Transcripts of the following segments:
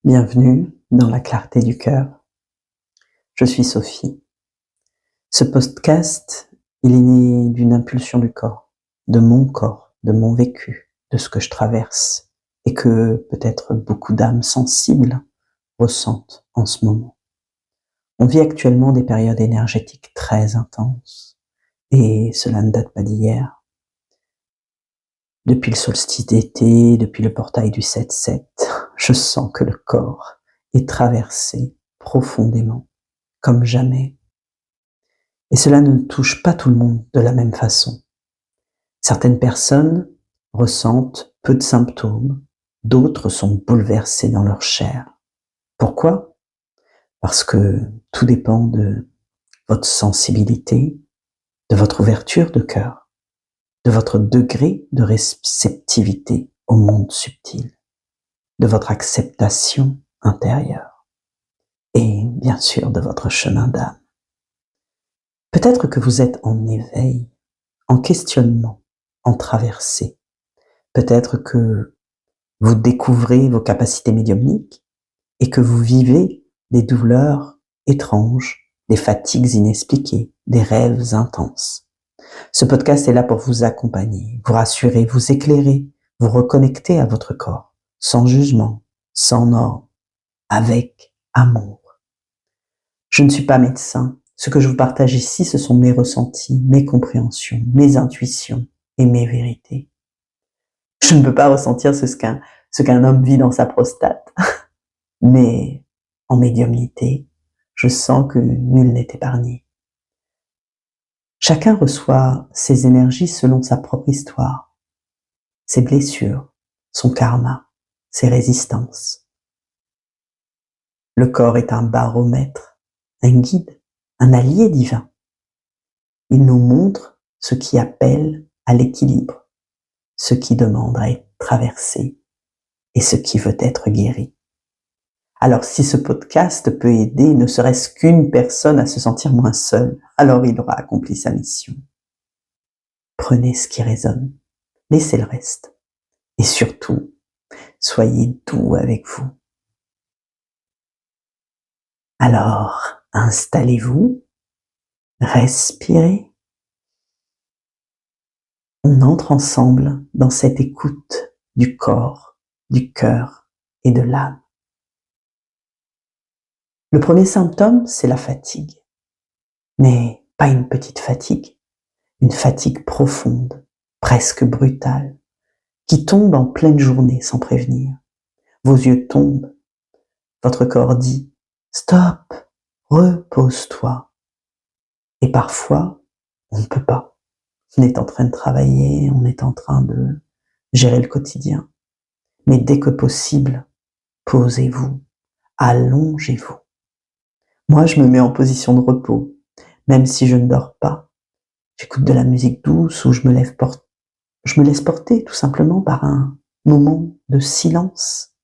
Bienvenue dans la clarté du cœur. Je suis Sophie. Ce podcast, il est né d'une impulsion du corps, de mon vécu, de ce que je traverse et que peut-être beaucoup d'âmes sensibles ressentent en ce moment. On vit actuellement des périodes énergétiques très intenses et cela ne date pas d'hier. Depuis le solstice d'été, depuis le portail du 7-7, je sens que le corps est traversé profondément, comme jamais. Et cela ne touche pas tout le monde de la même façon. Certaines personnes ressentent peu de symptômes, d'autres sont bouleversées dans leur chair. Pourquoi? Parce que tout dépend de votre sensibilité, de votre ouverture de cœur, de votre degré de réceptivité au monde subtil, de votre acceptation intérieure et bien sûr de votre chemin d'âme. Peut-être que vous êtes en éveil, en questionnement, en traversée. Peut-être que vous découvrez vos capacités médiumniques et que vous vivez des douleurs étranges, des fatigues inexpliquées, des rêves intenses. Ce podcast est là pour vous accompagner, vous rassurer, vous éclairer, vous reconnecter à votre corps, sans jugement, sans normes, avec amour. Je ne suis pas médecin. Ce que je vous partage ici, ce sont mes ressentis, mes compréhensions, mes intuitions et mes vérités. Je ne peux pas ressentir ce qu'un homme vit dans sa prostate, mais en médiumnité, je sens que nul n'est épargné. Chacun reçoit ses énergies selon sa propre histoire, ses blessures, son karma, ses résistances. Le corps est un baromètre, un guide, un allié divin. Il nous montre ce qui appelle à l'équilibre, ce qui demande à être traversé et ce qui veut être guéri. Alors si ce podcast peut aider ne serait-ce qu'une personne à se sentir moins seule, alors il aura accompli sa mission. Prenez ce qui résonne, laissez le reste. Et surtout, soyez doux avec vous. Alors, installez-vous, respirez. On entre ensemble dans cette écoute du corps, du cœur et de l'âme. Le premier symptôme, c'est la fatigue. Mais pas une petite fatigue, une fatigue profonde, presque brutale, qui tombe en pleine journée sans prévenir. Vos yeux tombent, votre corps dit « Stop, repose-toi ». Et parfois, on ne peut pas. On est en train de travailler, on est en train de gérer le quotidien. Mais dès que possible, posez-vous, allongez-vous. Moi, je me mets en position de repos, même si je ne dors pas. J'écoute de la musique douce ou je me laisse porter tout simplement par un moment de silence.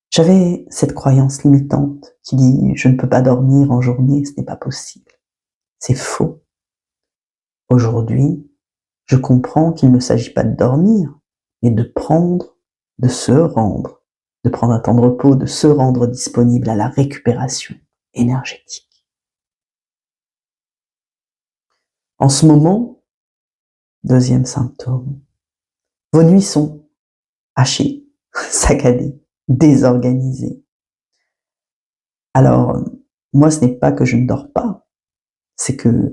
J'avais cette croyance limitante qui dit « je ne peux pas dormir en journée, ce n'est pas possible ». C'est faux. Aujourd'hui, je comprends qu'il ne s'agit pas de dormir, mais de se rendre, de prendre un temps de repos, de se rendre disponible à la récupération énergétique. En ce moment, deuxième symptôme, vos nuits sont hachées, saccadées, désorganisées. Alors, moi, ce n'est pas que je ne dors pas, c'est que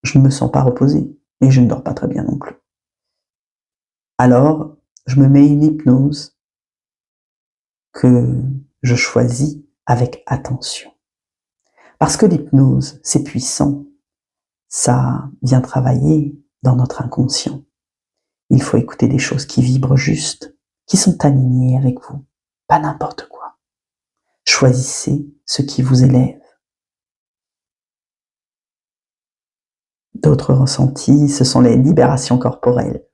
je ne me sens pas reposé et je ne dors pas très bien non plus. Alors, je me mets une hypnose que je choisis avec attention. Parce que l'hypnose, c'est puissant. Ça vient travailler dans notre inconscient. Il faut écouter des choses qui vibrent juste, qui sont alignées avec vous, pas n'importe quoi. Choisissez ce qui vous élève. D'autres ressentis, ce sont les libérations corporelles.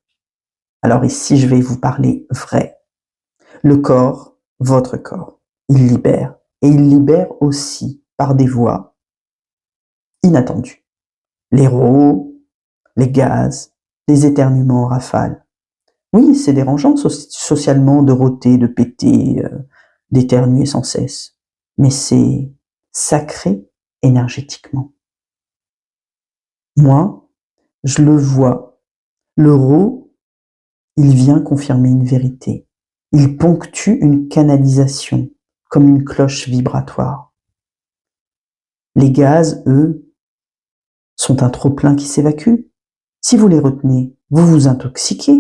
Alors ici, je vais vous parler vrai. Le corps, votre corps, il libère. Et il libère aussi par des voies inattendues. Les rôes, les gaz, les éternuements en rafale. Oui, c'est dérangeant socialement de rôter, de péter, d'éternuer sans cesse, mais c'est sacré énergétiquement. Moi, je le vois, le rot, il vient confirmer une vérité. Il ponctue une canalisation, comme une cloche vibratoire. Les gaz, eux, sont un trop-plein qui s'évacue. Si vous les retenez, vous vous intoxiquez.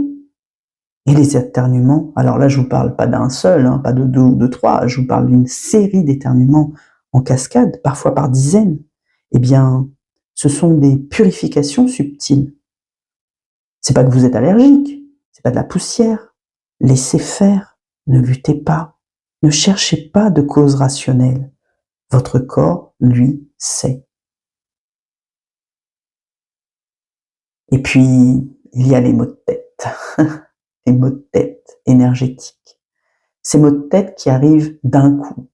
Et les éternuements, alors là, je vous parle pas d'un seul, hein, pas de deux ou de trois, je vous parle d'une série d'éternuements en cascade, parfois par dizaines. Eh bien, ce sont des purifications subtiles. C'est pas que vous êtes allergique, c'est pas de la poussière. Laissez faire, ne luttez pas, ne cherchez pas de cause rationnelle. Votre corps, lui, sait. Et puis, il y a les maux de tête, les maux de tête énergétiques. Ces maux de tête qui arrivent d'un coup,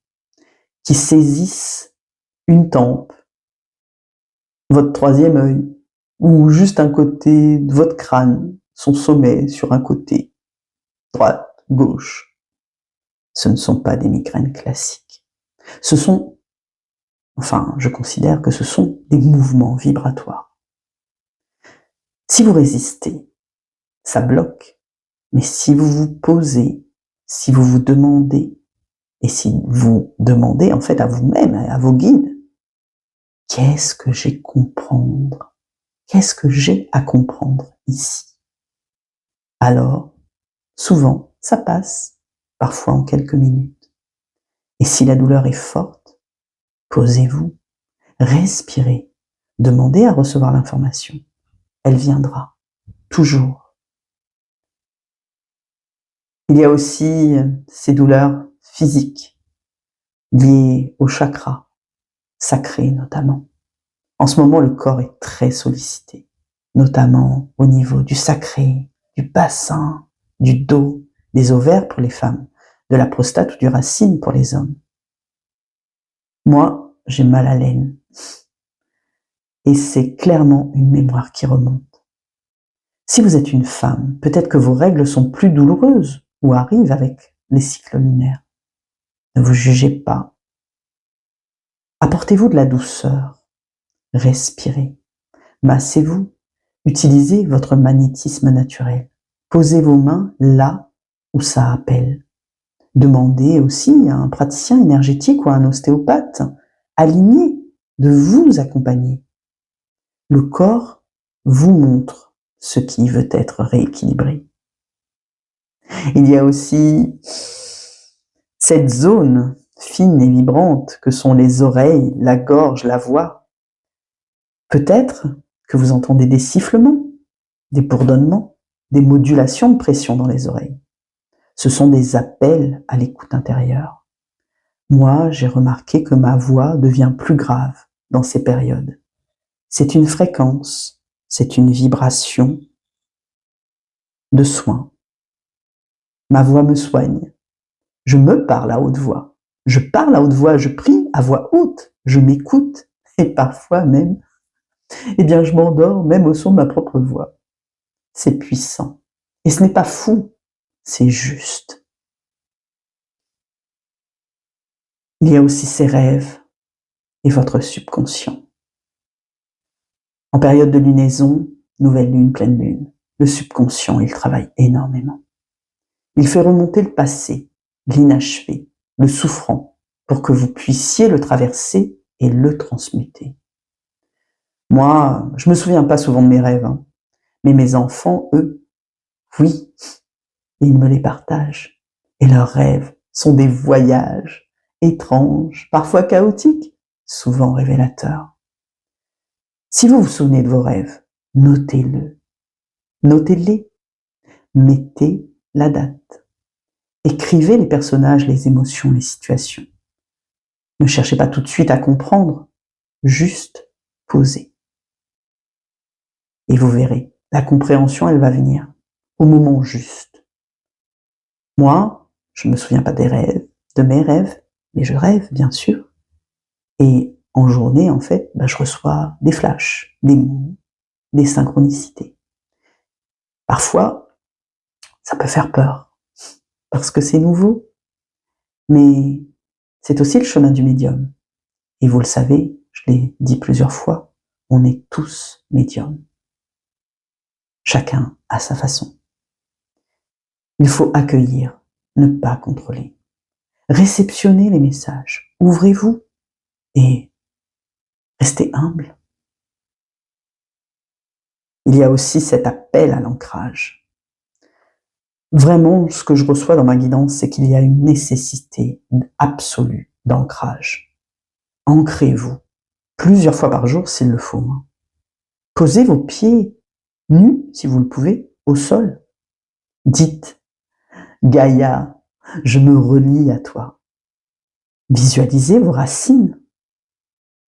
qui saisissent une tempe, votre troisième œil, ou juste un côté de votre crâne, son sommet sur un côté, droite, gauche. Ce ne sont pas des migraines classiques. Ce sont, enfin, je considère que ce sont des mouvements vibratoires. Si vous résistez, ça bloque. Mais si vous vous posez, si vous vous demandez, et si vous demandez en fait à vous-même, à vos guides, qu'est-ce que j'ai à comprendre? Qu'est-ce que j'ai à comprendre ici? Alors, souvent, ça passe, parfois en quelques minutes. Et si la douleur est forte, posez-vous, respirez, demandez à recevoir l'information. Elle viendra, toujours. Il y a aussi ces douleurs physiques, liées au chakra, sacré notamment. En ce moment, le corps est très sollicité, notamment au niveau du sacré, du bassin, du dos, des ovaires pour les femmes, de la prostate ou du racine pour les hommes. Moi, j'ai mal à l'aine. Et c'est clairement une mémoire qui remonte. Si vous êtes une femme, peut-être que vos règles sont plus douloureuses ou arrivent avec les cycles lunaires. Ne vous jugez pas. Apportez-vous de la douceur. Respirez. Massez-vous. Utilisez votre magnétisme naturel. Posez vos mains là où ça appelle. Demandez aussi à un praticien énergétique ou à un ostéopathe aligné de vous accompagner. Le corps vous montre ce qui veut être rééquilibré. Il y a aussi cette zone fine et vibrante que sont les oreilles, la gorge, la voix. Peut-être que vous entendez des sifflements, des bourdonnements, des modulations de pression dans les oreilles. Ce sont des appels à l'écoute intérieure. Moi, j'ai remarqué que ma voix devient plus grave dans ces périodes. C'est une fréquence, c'est une vibration de soin. Ma voix me soigne. Je me parle à haute voix. Je parle à haute voix, je prie à voix haute, je m'écoute et parfois même, eh bien, je m'endors même au son de ma propre voix. C'est puissant. Et ce n'est pas fou, c'est juste. Il y a aussi ces rêves et votre subconscient. En période de lunaison, nouvelle lune, pleine lune, le subconscient, il travaille énormément. Il fait remonter le passé, l'inachevé, le souffrant, pour que vous puissiez le traverser et le transmuter. Moi, je me souviens pas souvent de mes rêves, hein, mais mes enfants, eux, oui, ils me les partagent. Et leurs rêves sont des voyages étranges, parfois chaotiques, souvent révélateurs. Si vous vous souvenez de vos rêves, notez-le. Notez-les. Mettez la date. Écrivez les personnages, les émotions, les situations. Ne cherchez pas tout de suite à comprendre, juste posez. Et vous verrez, la compréhension, elle va venir au moment juste. Moi, je me souviens pas des rêves, de mes rêves, mais je rêve, bien sûr. Et en journée, en fait, je reçois des flashs, des mots, des synchronicités. Parfois, Ça peut faire peur, parce que c'est nouveau, mais c'est aussi le chemin du médium. Et vous le savez, je l'ai dit plusieurs fois, on est tous médiums. Chacun à sa façon. Il faut accueillir, ne pas contrôler. Réceptionnez les messages, ouvrez-vous et restez humble. Il y a aussi cet appel à l'ancrage. Vraiment, ce que je reçois dans ma guidance, c'est qu'il y a une nécessité absolue d'ancrage. Ancrez-vous, plusieurs fois par jour s'il le faut. Posez vos pieds nus, si vous le pouvez, au sol. Dites, Gaïa, je me relie à toi. Visualisez vos racines.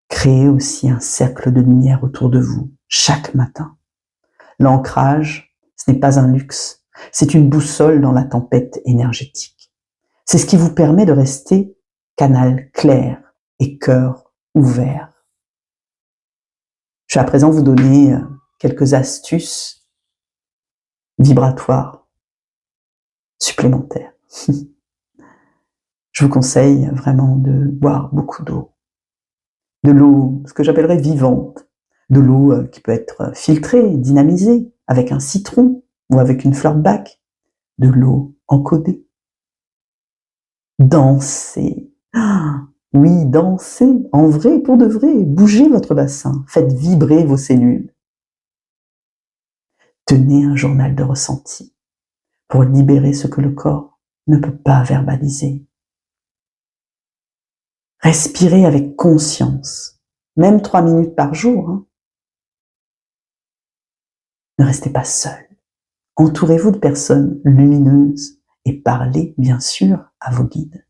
Créez aussi un cercle de lumière autour de vous, chaque matin. L'ancrage, ce n'est pas un luxe, c'est une boussole dans la tempête énergétique. C'est ce qui vous permet de rester canal clair et cœur ouvert. Je vais à présent vous donner quelques astuces vibratoires supplémentaires. Je vous conseille vraiment de boire beaucoup d'eau. De l'eau, ce que j'appellerais vivante. De l'eau qui peut être filtrée, dynamisée, avec un citron ou avec une fleur de bac. De l'eau encodée. Dansez. Oui, dansez, en vrai, pour de vrai. Bougez votre bassin, faites vibrer vos cellules. Tenez un journal de ressenti pour libérer ce que le corps ne peut pas verbaliser. Respirez avec conscience, même 3 minutes par jour. Ne restez pas seul. Entourez-vous de personnes lumineuses et parlez, bien sûr, à vos guides.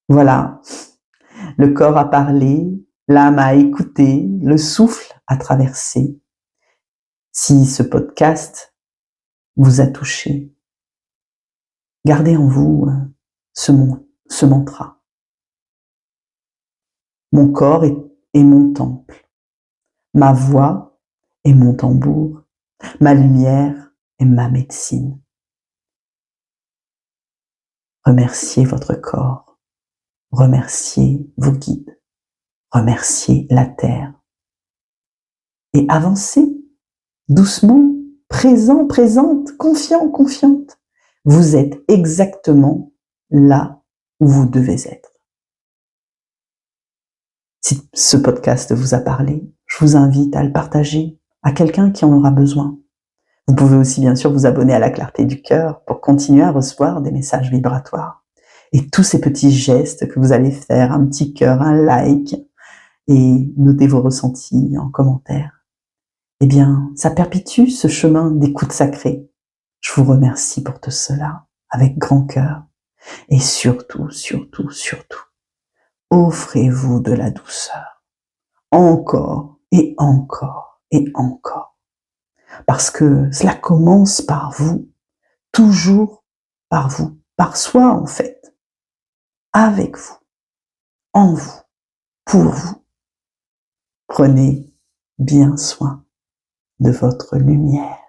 Voilà, le corps a parlé, l'âme a écouté, le souffle a traversé. Si ce podcast vous a touché, gardez en vous ce mantra. Mon corps est mon temple, ma voix est mon tambour, ma lumière est ma médecine. Remerciez votre corps, remerciez vos guides, remerciez la terre. Et avancez doucement, présent, présente, confiant, confiante. Vous êtes exactement là où vous devez être. Si ce podcast vous a parlé, je vous invite à le partager à quelqu'un qui en aura besoin. Vous pouvez aussi bien sûr vous abonner à la Clarté du Cœur pour continuer à recevoir des messages vibratoires. Et tous ces petits gestes que vous allez faire, un petit cœur, un like, et notez vos ressentis en commentaire, eh bien, ça perpétue ce chemin d'écoute sacrée. Je vous remercie pour tout cela, avec grand cœur. Et surtout, surtout, surtout, offrez-vous de la douceur. Encore et encore et encore. Parce que cela commence par vous, toujours par vous, par soi en fait, avec vous, en vous, pour vous. Prenez bien soin de votre lumière.